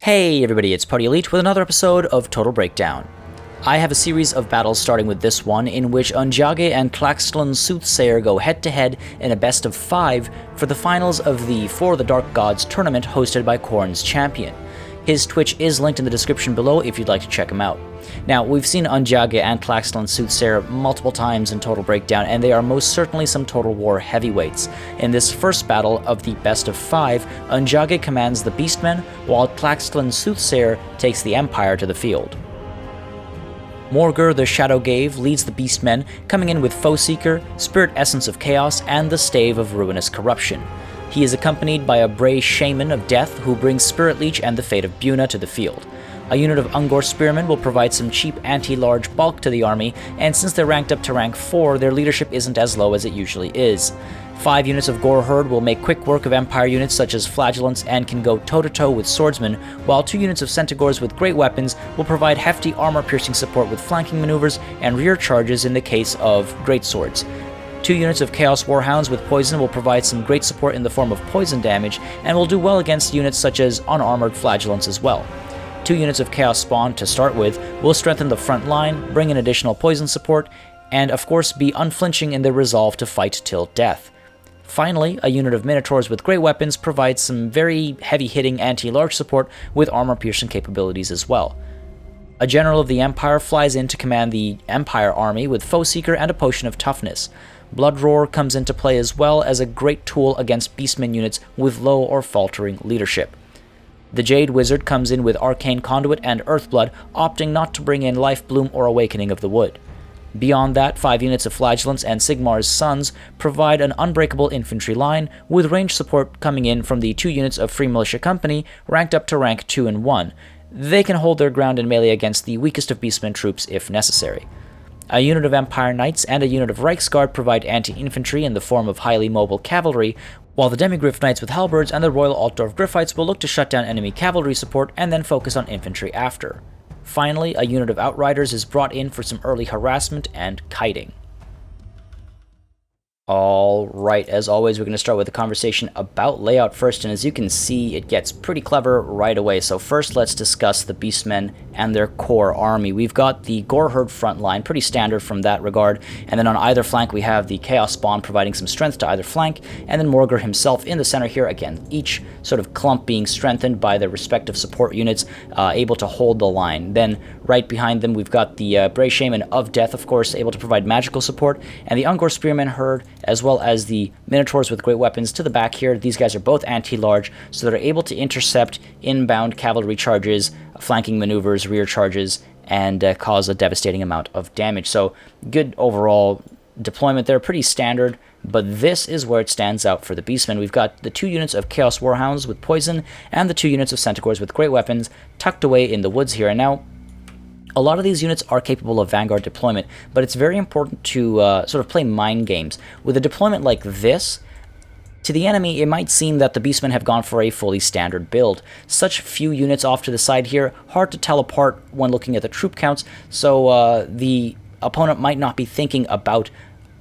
Hey everybody, it's Party Elite with another episode of Total Breakdown. I have a series of battles starting with this one, in which Ondjage and TlaxtlanSoothsayer go head-to-head in a best-of-5 for the finals of the For the Dark Gods tournament hosted by Khorne's champion. His Twitch is linked in the description below if you'd like to check him out. Now, we've seen Ondjage and TlaxtlanSoothsayer multiple times in Total Breakdown, and they are most certainly some Total War heavyweights. In this first battle of the best-of-5, Ondjage commands the Beastmen, while TlaxtlanSoothsayer takes the Empire to the field. Morgur the Shadowgave leads the Beastmen, coming in with Foe Seeker, Spirit Essence of Chaos, and the Stave of Ruinous Corruption. He is accompanied by a Bray Shaman of Death who brings Spirit Leech and the Fate of Buna to the field. A unit of Ungor Spearmen will provide some cheap anti-large bulk to the army, and since they're ranked up to rank 4, their leadership isn't as low as it usually is. 5 units of Gore Herd will make quick work of Empire units such as Flagellants and can go toe-to-toe with swordsmen, while 2 units of Centaurs with great weapons will provide hefty armor-piercing support with flanking maneuvers and rear charges in the case of greatswords. 2 units of Chaos Warhounds with poison will provide some great support in the form of poison damage, and will do well against units such as unarmored Flagellants as well. 2 units of Chaos Spawn, to start with, will strengthen the front line, bring in additional poison support, and of course be unflinching in their resolve to fight till death. Finally, a unit of Minotaurs with great weapons provides some very heavy-hitting anti-large support with armor-piercing capabilities as well. A general of the Empire flies in to command the Empire army with Foe Seeker and a Potion of Toughness. Blood Roar comes into play as well as a great tool against Beastmen units with low or faltering leadership. The Jade Wizard comes in with Arcane Conduit and Earthblood, opting not to bring in Life Bloom or Awakening of the Wood. Beyond that, 5 units of Flagellants and Sigmar's Sons provide an unbreakable infantry line, with range support coming in from the 2 units of Free Militia Company, ranked up to rank 2 and 1. They can hold their ground in melee against the weakest of Beastmen troops if necessary. A unit of Empire Knights and a unit of Reiksguard provide anti-infantry in the form of highly mobile cavalry, while the Demigryph Knights with halberds and the Royal Altdorf Griffites will look to shut down enemy cavalry support and then focus on infantry after. Finally, a unit of Outriders is brought in for some early harassment and kiting. Alright, as always, we're going to start with a conversation about layout first, and as you can see, it gets pretty clever right away. So first, let's discuss the Beastmen and their core army. We've got the Gore Herd front line, pretty standard from that regard, and then on either flank we have the Chaos Spawn providing some strength to either flank, and then Morgur himself in the center here, again, each sort of clump being strengthened by their respective support units, able to hold the line. Then right behind them we've got the Bray Shaman of Death, of course, able to provide magical support, and the Ungor Spearmen herd, as well as the Minotaurs with great weapons to the back here. These guys are both anti-large, so they're able to intercept inbound cavalry charges, flanking maneuvers, rear charges, and cause a devastating amount of damage. So good overall deployment there, pretty standard, but this is where it stands out for the Beastmen. We've got the 2 units of Chaos Warhounds with poison, and the 2 units of Centaurs with great weapons tucked away in the woods here. And now, a lot of these units are capable of Vanguard deployment, but it's very important to sort of play mind games. With a deployment like this, to the enemy, it might seem that the Beastmen have gone for a fully standard build. Such few units off to the side here, hard to tell apart when looking at the troop counts, so the opponent might not be thinking about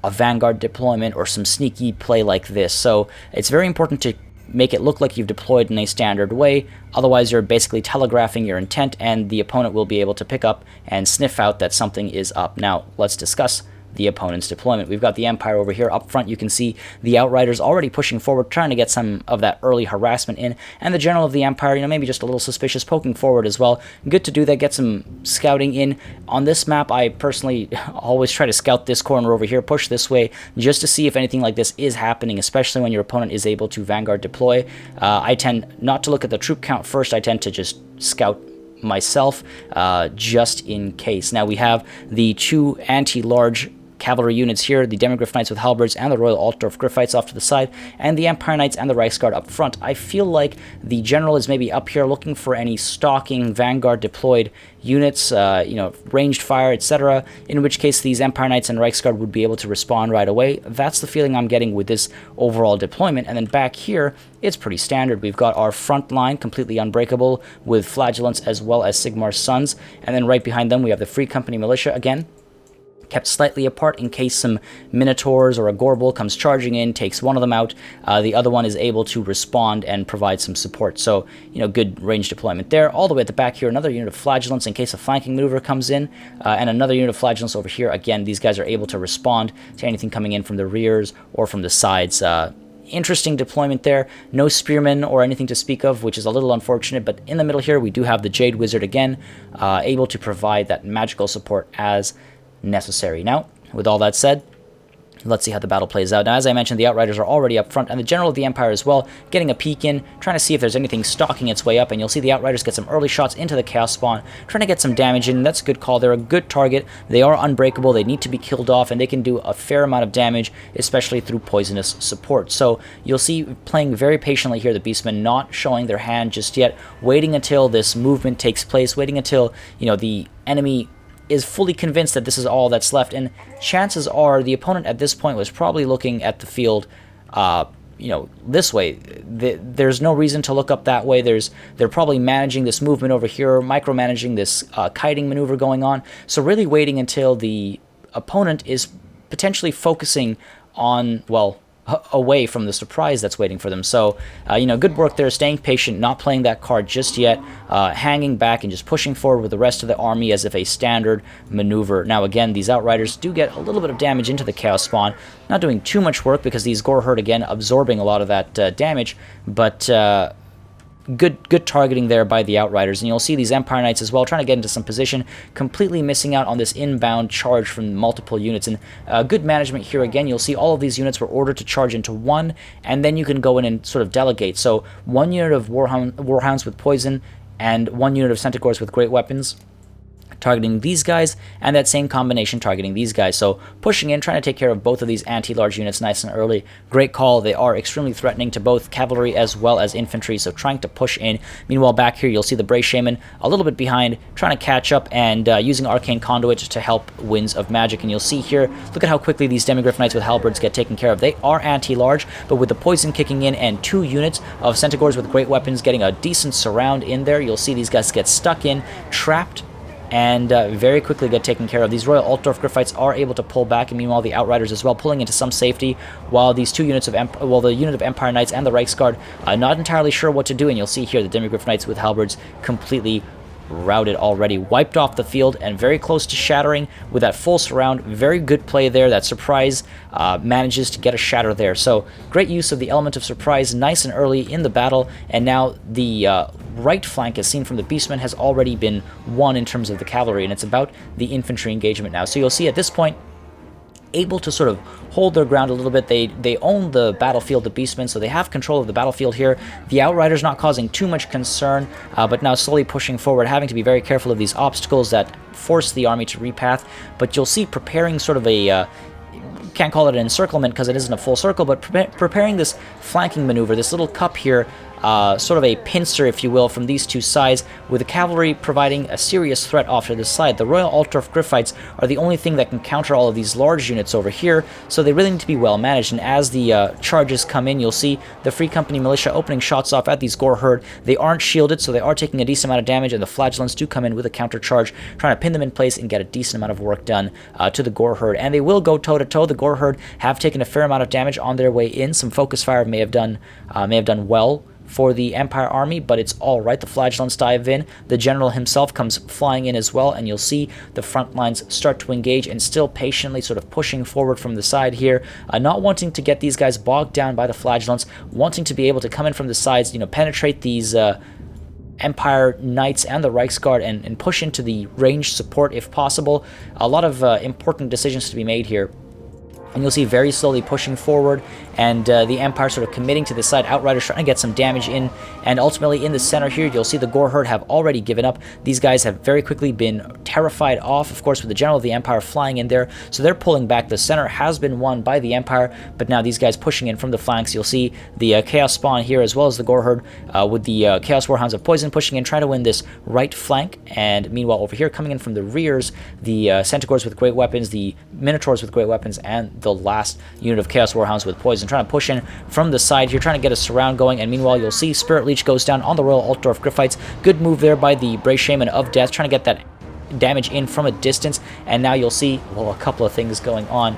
a Vanguard deployment or some sneaky play like this. So it's very important to make it look like you've deployed in a standard way, otherwise you're basically telegraphing your intent and the opponent will be able to pick up and sniff out that something is up. Now, let's discuss the opponent's deployment. We've got the Empire over here. Up front, you can see the Outriders already pushing forward, trying to get some of that early harassment in, and the General of the Empire, maybe just a little suspicious, poking forward as well. Good to do that, get some scouting in. On this map, I personally always try to scout this corner over here, push this way, just to see if anything like this is happening, especially when your opponent is able to Vanguard deploy. I tend not to look at the troop count first, I tend to just scout myself, just in case. Now we have the 2 anti-large cavalry units here, the Demigryph Knights with halberds and the Royal Altdorf Griffites off to the side, and the Empire Knights and the Reiksguard up front. I feel like the general is maybe up here looking for any stalking Vanguard deployed units, ranged fire, etc., in which case these Empire Knights and Reiksguard would be able to respond right away. That's the feeling I'm getting with this overall deployment. And then back here, it's pretty standard. We've got our front line completely unbreakable with Flagellants as well as Sigmar's Sons, and then right behind them we have the Free Company Militia again, kept slightly apart in case some Minotaurs or a Gorbel comes charging in, takes one of them out. The other one is able to respond and provide some support. So, good range deployment there. All the way at the back here, another unit of Flagellants in case a flanking maneuver comes in, and another unit of Flagellants over here. Again, these guys are able to respond to anything coming in from the rears or from the sides. Interesting deployment there. No spearmen or anything to speak of, which is a little unfortunate, but in the middle here, we do have the Jade Wizard again, able to provide that magical support as necessary. Now, with all that said, let's see how the battle plays out. Now, as I mentioned, the Outriders are already up front, and the General of the Empire as well, getting a peek in, trying to see if there's anything stalking its way up, and you'll see the Outriders get some early shots into the Chaos Spawn, trying to get some damage in. That's a good call. They're a good target. They are unbreakable. They need to be killed off, and they can do a fair amount of damage, especially through poisonous support. So you'll see playing very patiently here, the Beastmen not showing their hand just yet, waiting until this movement takes place, waiting until, the enemy is fully convinced that this is all that's left, and chances are the opponent at this point was probably looking at the field, this way. There's no reason to look up that way. They're probably managing this movement over here, micromanaging this kiting maneuver going on, so really waiting until the opponent is potentially focusing on, away from the surprise that's waiting for them. So, good work there, staying patient, not playing that card just yet, hanging back and just pushing forward with the rest of the army as if a standard maneuver. Now, again, these Outriders do get a little bit of damage into the Chaos Spawn, not doing too much work because these Gore Herd, again, absorbing a lot of that damage, but good targeting there by the Outriders, and you'll see these Empire Knights as well trying to get into some position, completely missing out on this inbound charge from multiple units, and good management here. Again, you'll see all of these units were ordered to charge into one, and then you can go in and sort of delegate. So one unit of Warhounds with poison and one unit of Centaurs with great weapons targeting these guys, and that same combination targeting these guys. So pushing in, trying to take care of both of these anti-large units nice and early. Great call. They are extremely threatening to both cavalry as well as infantry, so trying to push in. Meanwhile, back here, you'll see the Bray Shaman a little bit behind, trying to catch up and using Arcane Conduit to help Winds of Magic. And you'll see here, look at how quickly these Demigryph Knights with Halberds get taken care of. They are anti-large, but with the poison kicking in and 2 units of Centaurs with great weapons getting a decent surround in there, you'll see these guys get stuck in, trapped, and very quickly get taken care of. These Royal Altdorf Griffites are able to pull back, and meanwhile the Outriders as well pulling into some safety, while these 2 units of the unit of Empire Knights and the Reichsguard not entirely sure what to do, and you'll see here the Demigryph Knights with Halberds completely routed already, wiped off the field, and very close to shattering with that full surround. Very good play there. That surprise manages to get a shatter there. So great use of the element of surprise nice and early in the battle, and now the right flank, as seen from the Beastmen, has already been won in terms of the cavalry, and it's about the infantry engagement now. So you'll see at this point, able to sort of hold their ground a little bit. They own the battlefield, the Beastmen, so they have control of the battlefield here. The Outriders not causing too much concern, but now slowly pushing forward, having to be very careful of these obstacles that force the army to repath. But you'll see preparing sort of a can't call it an encirclement because it isn't a full circle, but preparing this flanking maneuver, this little cup here, sort of a pincer, if you will, from these 2 sides, with the cavalry providing a serious threat off to this side. The Royal Altdorf Griffites are the only thing that can counter all of these large units over here, so they really need to be well managed. And as the charges come in, you'll see the Free Company Militia opening shots off at these Gore Herd. They aren't shielded, so they are taking a decent amount of damage, and the Flagellants do come in with a counter charge, trying to pin them in place and get a decent amount of work done to the Gore Herd. And they will go toe-to-toe. The Gore Herd have taken a fair amount of damage on their way in. Some focus fire may have done well for the Empire army, but it's all right. The Flagellants dive in. The general himself comes flying in as well, and you'll see the front lines start to engage and still patiently sort of pushing forward from the side here, not wanting to get these guys bogged down by the Flagellants, wanting to be able to come in from the sides, penetrate these Empire Knights and the Reichsguard and push into the ranged support if possible. A lot of important decisions to be made here. And you'll see very slowly pushing forward, and the Empire sort of committing to the side. Outriders trying to get some damage in, and ultimately in the center here, you'll see the Gore Herd have already given up. These guys have very quickly been terrified off, of course, with the General of the Empire flying in there, so they're pulling back. The center has been won by the Empire, but now these guys pushing in from the flanks. You'll see the Chaos Spawn here, as well as the Gore Herd, with the Chaos Warhounds of Poison pushing in, trying to win this right flank, and meanwhile over here, coming in from the rears, the Centaurs with great weapons, the Minotaurs with great weapons, and the last unit of Chaos Warhounds with poison, trying to push in from the side here, trying to get a surround going. And meanwhile, you'll see Spirit Leech goes down on the Royal Altdorf Griffites. Good move there by the Bray Shaman of Death, trying to get that damage in from a distance, and now you'll see, well, a couple of things going on.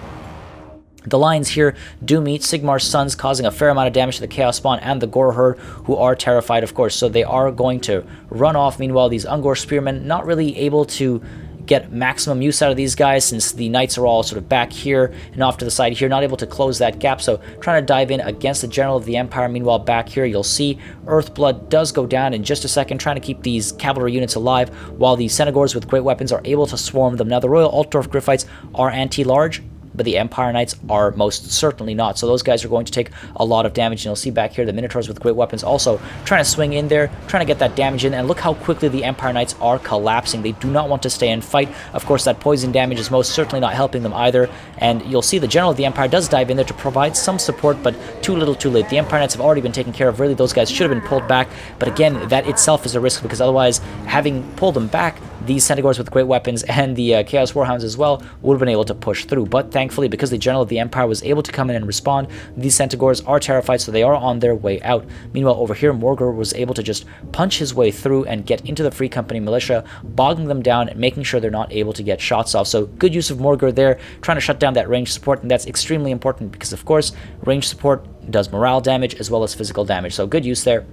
The lines here do meet. Sigmar's sons causing a fair amount of damage to the Chaos Spawn and the Gore Herd, who are terrified, of course, so they are going to run off. Meanwhile, these Ungor Spearmen not really able to get maximum use out of these guys, since the Knights are all sort of back here and off to the side here, not able to close that gap, so trying to dive in against the General of the Empire. Meanwhile, back here, you'll see Earthblood does go down in just a second, trying to keep these cavalry units alive, while the Senegors with great weapons are able to swarm them. Now, the Royal Altdorf Griffites are anti-large, but the Empire Knights are most certainly not. So those guys are going to take a lot of damage. And you'll see back here the Minotaurs with great weapons also trying to swing in there, trying to get that damage in. And look how quickly the Empire Knights are collapsing. They do not want to stay and fight. Of course, that poison damage is most certainly not helping them either. And you'll see the General of the Empire does dive in there to provide some support, but too little too late. The Empire Knights have already been taken care of. Really, those guys should have been pulled back. But again, that itself is a risk, because otherwise, having pulled them back, these Senegors with great weapons and the Chaos Warhounds as well would have been able to push through. But thankfully, because the General of the Empire was able to come in and respond, these Centaurs are terrified, so they are on their way out. Meanwhile, over here, Morgur was able to just punch his way through and get into the Free Company militia, bogging them down and making sure they're not able to get shots off. So good use of Morgur there, trying to shut down that range support, and that's extremely important because, of course, range support does morale damage as well as physical damage. So good use there.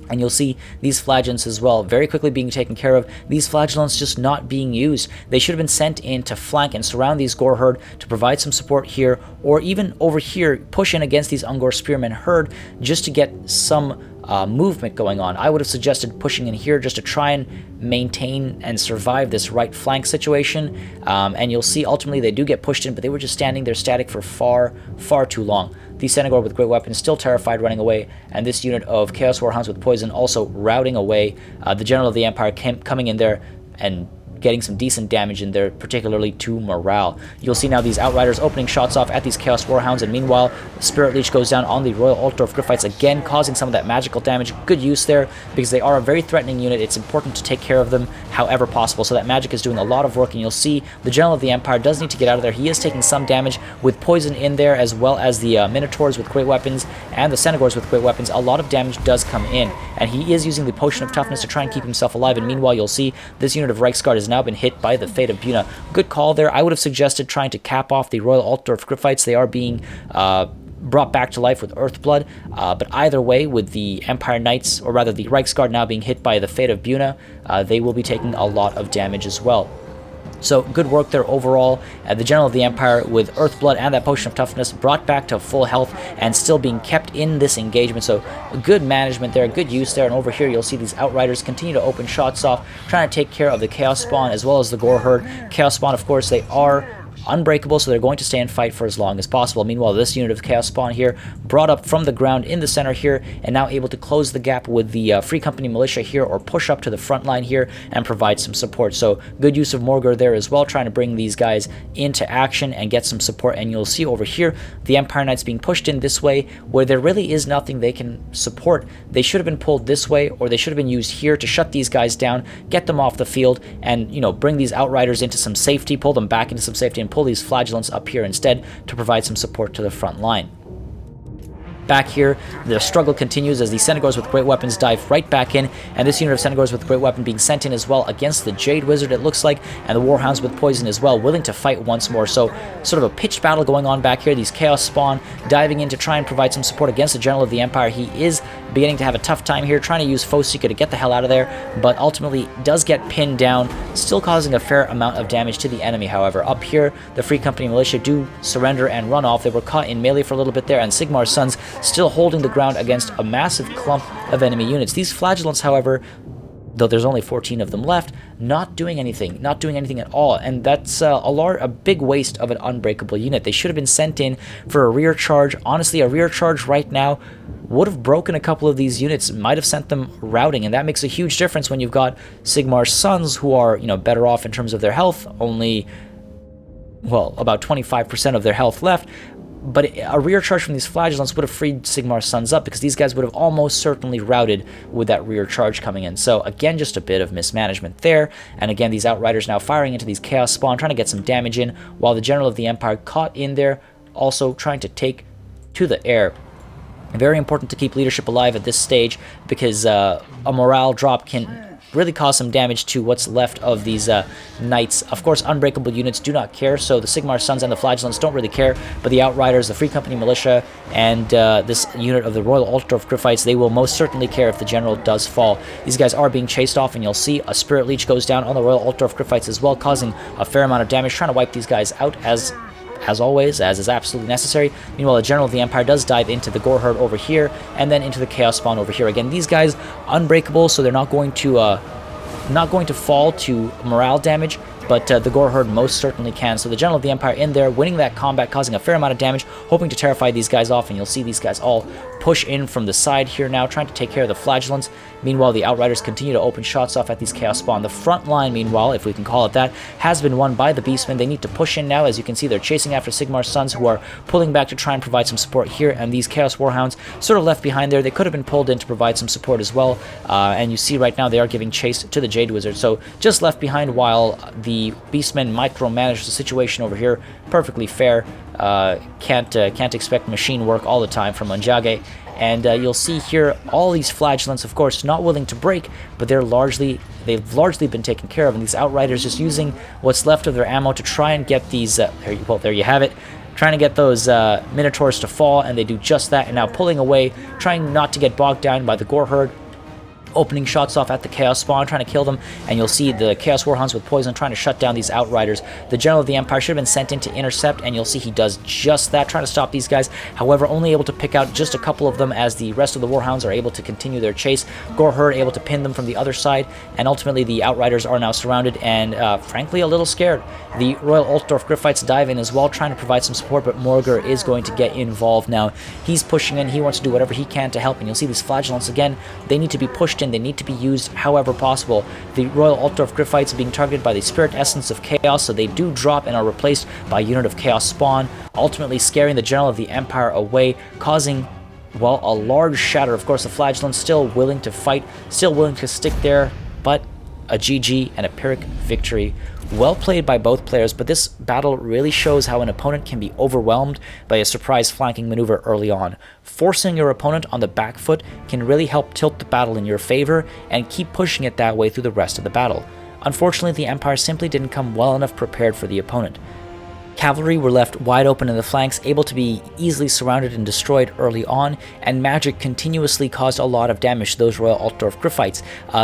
And you'll see these flagellants as well very quickly being taken care of. These flagellants just not being used. They should have been sent in to flank and surround these Gore Herd to provide some support here, or even over here, push in against these Ungor Spearmen Herd just to get some movement going on. I would have suggested pushing in here just to try and maintain and survive this right flank situation. And you'll see ultimately they do get pushed in, but they were just standing there static for far too long. The Senegor with great weapons still terrified, running away, and this unit of Chaos Warhounds with poison also routing away. The General of the Empire coming in there and getting some decent damage in there, particularly to morale. You'll see now these Outriders opening shots off at these Chaos Warhounds, and meanwhile, Spirit Leech goes down on the Royal Altdorf Griffites again, causing some of that magical damage. Good use there, because they are a very threatening unit. It's important to take care of them however possible, so that magic is doing a lot of work, and you'll see the General of the Empire does need to get out of there. He is taking some damage with poison in there, as well as the Minotaurs with great weapons and the Senegors with great weapons. A lot of damage does come in, and he is using the Potion of Toughness to try and keep himself alive, and meanwhile, you'll see this unit of Reichsguard has now been hit by the Fate of Buna. Good call there. I would have suggested trying to cap off the Royal Altdorf Griffites. They are being brought back to life with Earthblood, but either way, with the Empire Knights, or rather the Reichsguard now being hit by the Fate of Buna, they will be taking a lot of damage as well. So good work there overall. The General of the Empire with Earthblood and that Potion of Toughness brought back to full health and still being kept in this engagement. So good management there, good use there. And over here you'll see these Outriders continue to open shots off, trying to take care of the Chaos Spawn as well as the Gore Herd. Chaos Spawn, of course, they are unbreakable, so they're going to stay and fight for as long as possible. Meanwhile, this unit of Chaos Spawn here brought up from the ground in the center here, and now able to close the gap with the Free Company militia here, or push up to the front line here and provide some support. So good use of Morgur there as well, trying to bring these guys into action and get some support. And you'll see over here the Empire Knights being pushed in this way, where there really is nothing they can support. They should have been pulled this way, or they should have been used here to shut these guys down, get them off the field, and, you know, bring these Outriders into some safety, pull them back into some safety, and pull these flagellants up here instead to provide some support to the front line. Back here, the struggle continues as the Senegors with great weapons dive right back in, and this unit of Senegors with great weapon being sent in as well against the Jade Wizard, it looks like, and the Warhounds with poison as well, willing to fight once more. So sort of a pitched battle going on back here. These Chaos Spawn diving in to try and provide some support against the General of the Empire. He is beginning to have a tough time here, trying to use Foe Seeker to get the hell out of there, but ultimately does get pinned down, still causing a fair amount of damage to the enemy. However, up here, the Free Company militia do surrender and run off. They were caught in melee for a little bit there, and Sigmar's sons still holding the ground against a massive clump of enemy units. These flagellants, however, though there's only 14 of them left, not doing anything at all, and that's a big waste of an unbreakable unit. They should have been sent in for a rear charge. Honestly, a rear charge right now would have broken a couple of these units, might have sent them routing, and that makes a huge difference when you've got Sigmar's sons, who are, you know, better off in terms of their health, only, well, about 25% of their health left. But a rear charge from these flagellants would have freed Sigmar's sons up, because these guys would have almost certainly routed with that rear charge coming in. So again, just a bit of mismanagement there. And again, these Outriders now firing into these Chaos Spawn, trying to get some damage in, while the General of the Empire caught in there, also trying to take to the air. Very important to keep leadership alive at this stage, because a morale drop can really cause some damage to what's left of these knights. Of course, unbreakable units do not care, so the Sigmar's Sons and the Flagellants don't really care, but the Outriders, the Free Company Militia, and this unit of the Royal Altdorf Griffites, they will most certainly care if the general does fall. These guys are being chased off, and you'll see a Spirit Leech goes down on the Royal Altdorf Griffites as well, causing a fair amount of damage, trying to wipe these guys out as always, as is absolutely necessary. Meanwhile, the General of the Empire does dive into the Gore Herd over here, and then into the Chaos Spawn over here. Again, these guys unbreakable, so they're not going to fall to morale damage, but the Gore Herd most certainly can. So the General of the Empire in there, winning that combat, causing a fair amount of damage, hoping to terrify these guys off, and you'll see these guys all push in from the side here now, trying to take care of the Flagellants. Meanwhile, the Outriders continue to open shots off at these Chaos Spawn. The front line, meanwhile, if we can call it that, has been won by the Beastmen. They need to push in now. As you can see, they're chasing after Sigmar's Sons, who are pulling back to try and provide some support here, and these Chaos Warhounds sort of left behind there. They could have been pulled in to provide some support as well, and you see right now they are giving chase to the Jade Wizard, so just left behind while the Beastmen micromanage the situation over here. Perfectly fair. Can't expect machine work all the time from Ondjage. And you'll see here all these Flagellants, of course, not willing to break, but they've largely been taken care of. And these Outriders just using what's left of their ammo to try and get these. There you have it. Trying to get those Minotaurs to fall, and they do just that. And now pulling away, trying not to get bogged down by the Gore Herd. Opening shots off at the Chaos Spawn, trying to kill them, and you'll see the Chaos Warhounds with poison trying to shut down these Outriders. The General of the Empire should have been sent in to intercept, and you'll see he does just that, trying to stop these guys. However, only able to pick out just a couple of them, as the rest of the Warhounds are able to continue their chase. Gore Herd able to pin them from the other side, and ultimately the Outriders are now surrounded and, frankly, a little scared. The Royal Altdorf Griffites dive in as well, trying to provide some support, but Morger is going to get involved now. He's pushing in, he wants to do whatever he can to help, and you'll see these Flagellants again. They need to be pushed in, they need to be used however possible. The Royal Altdorf Griffites are being targeted by the Spirit Essence of Chaos, so they do drop and are replaced by a unit of Chaos Spawn, ultimately scaring the General of the Empire away, causing, well, a large shatter. Of course, the Flagellants still willing to fight, still willing to stick there, but a GG and a Pyrrhic victory. Well played by both players, but this battle really shows how an opponent can be overwhelmed by a surprise flanking maneuver early on. Forcing your opponent on the back foot can really help tilt the battle in your favor and keep pushing it that way through the rest of the battle. Unfortunately, the Empire simply didn't come well enough prepared for the opponent. Cavalry were left wide open in the flanks, able to be easily surrounded and destroyed early on, and magic continuously caused a lot of damage to those Royal Altdorf Griffites.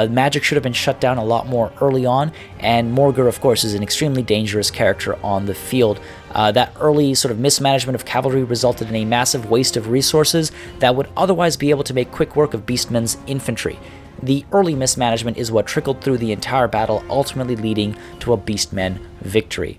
Magic should have been shut down a lot more early on, and Morger, of course, is an extremely dangerous character on the field. That early sort of mismanagement of cavalry resulted in a massive waste of resources that would otherwise be able to make quick work of Beastmen's infantry. The early mismanagement is what trickled through the entire battle, ultimately leading to a Beastmen victory.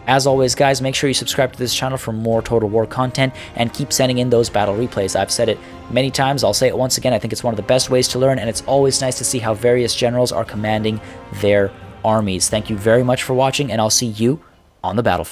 As always, guys, make sure you subscribe to this channel for more Total War content and keep sending in those battle replays. I've said it many times, I'll say it once again, I think it's one of the best ways to learn, and it's always nice to see how various generals are commanding their armies. Thank you very much for watching, and I'll see you on the battlefield.